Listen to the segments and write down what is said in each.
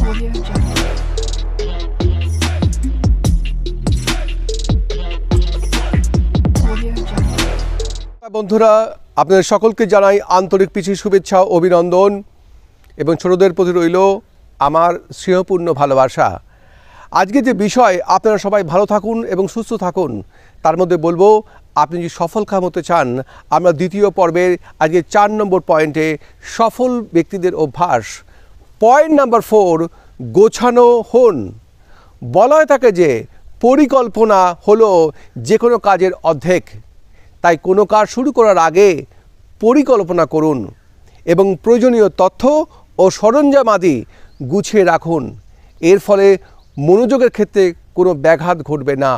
বন্ধুরা, আপনাদের সকলকে জানাই আন্তরিক প্রীতি, শুভেচ্ছা, অভিনন্দন এবং ছোটদের প্রতি রইল আমার স্নেহপূর্ণ ভালোবাসা। আজকে যে বিষয়, আপনারা সবাই ভালো থাকুন এবং সুস্থ থাকুন। তার মধ্যে বলবো, আপনি যদি সফলকাম হতে চান, আমরা দ্বিতীয় পর্বের আজকে 4 নম্বর পয়েন্টে সফল ব্যক্তিদের অভ্যাস। পয়েন্ট নাম্বার 4, গোছানো হন। বলা হয় থাকে যে পরিকল্পনা হলো যে কোনো কাজের অর্ধেক। তাই কোনো কাজ শুরু করার আগে পরিকল্পনা করুন এবং প্রয়োজনীয় তথ্য ও সরঞ্জাম আদি গুছিয়ে রাখুন। এর ফলে মনোযোগের ক্ষেত্রে কোনো ব্যাঘাত ঘটবে না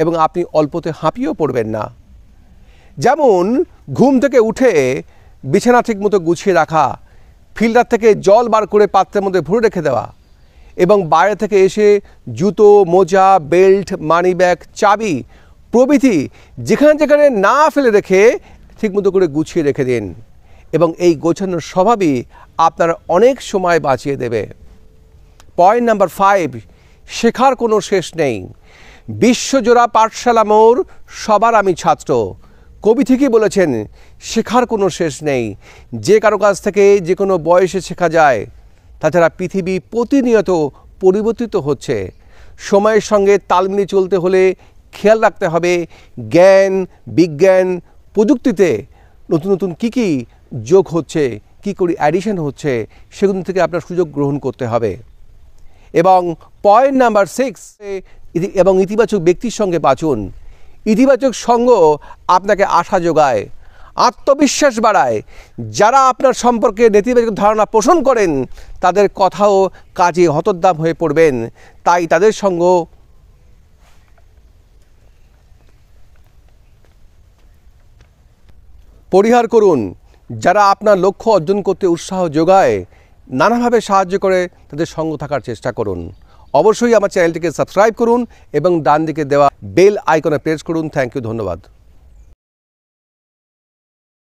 এবং আপনি অল্পতে হাঁপিয়েও পড়বেন না। যেমন ঘুম থেকে উঠে বিছানা ঠিকমতো গুছিয়ে রাখা, ফিল্টার থেকে জল বার করে পাত্রের মধ্যে ভরে রেখে দেওয়া এবং বাইরে থেকে এসে জুতো, মোজা, বেল্ট, মানি ব্যাগ, চাবি প্রভৃতি যেখানে যেখানে না ফেলে রেখে ঠিকমতো করে গুছিয়ে রেখে দিন এবং এই গোছানোর স্বভাবই আপনার অনেক সময় বাঁচিয়ে দেবে। পয়েন্ট নাম্বার 5, শেখার কোনো শেষ নেই। বিশ্বজোড়া পাঠশালা মোর, সবার আমি ছাত্র। কবি ঠিকই বলেছেন, শেখার কোনো শেষ নেই। যে কারো কাছ থেকে যে কোনো বয়সে শেখা যায়। তাছাড়া পৃথিবী প্রতিনিয়ত পরিবর্তিত হচ্ছে। সময়ের সঙ্গে তাল মিলিয়ে চলতে হলে খেয়াল রাখতে হবে জ্ঞান, বিজ্ঞান, প্রযুক্তিতে নতুন নতুন কী যোগ হচ্ছে, কী করে অ্যাডিশন হচ্ছে, সেগুলো থেকে আপনার সুযোগ গ্রহণ করতে হবে। এবং পয়েন্ট নাম্বার 6, এবং ইতিবাচক ব্যক্তির সঙ্গে বাঁচুন। ইতিবাচক সঙ্গ আপনাকে আশা যোগায়, আত্মবিশ্বাস বাড়ায়। যারা আপনার সম্পর্কে নেতিবাচক ধারণা পোষণ করেন, তাদের কথাও কাজে হতোদ্দাম হয়ে পড়বেন। তাই তাদের সঙ্গ পরিহার করুন। যারা আপনার লক্ষ্য অর্জন করতে উৎসাহ যোগায়, নানাভাবে সাহায্য করে, তাদের সঙ্গ থাকার চেষ্টা করুন। অবশ্যই আমার চ্যানেলটিকে সাবস্ক্রাইব করুন এবং ডান দিকে দেওয়া বেল আইকনে প্রেস করুন। থ্যাংক ইউ, ধন্যবাদ।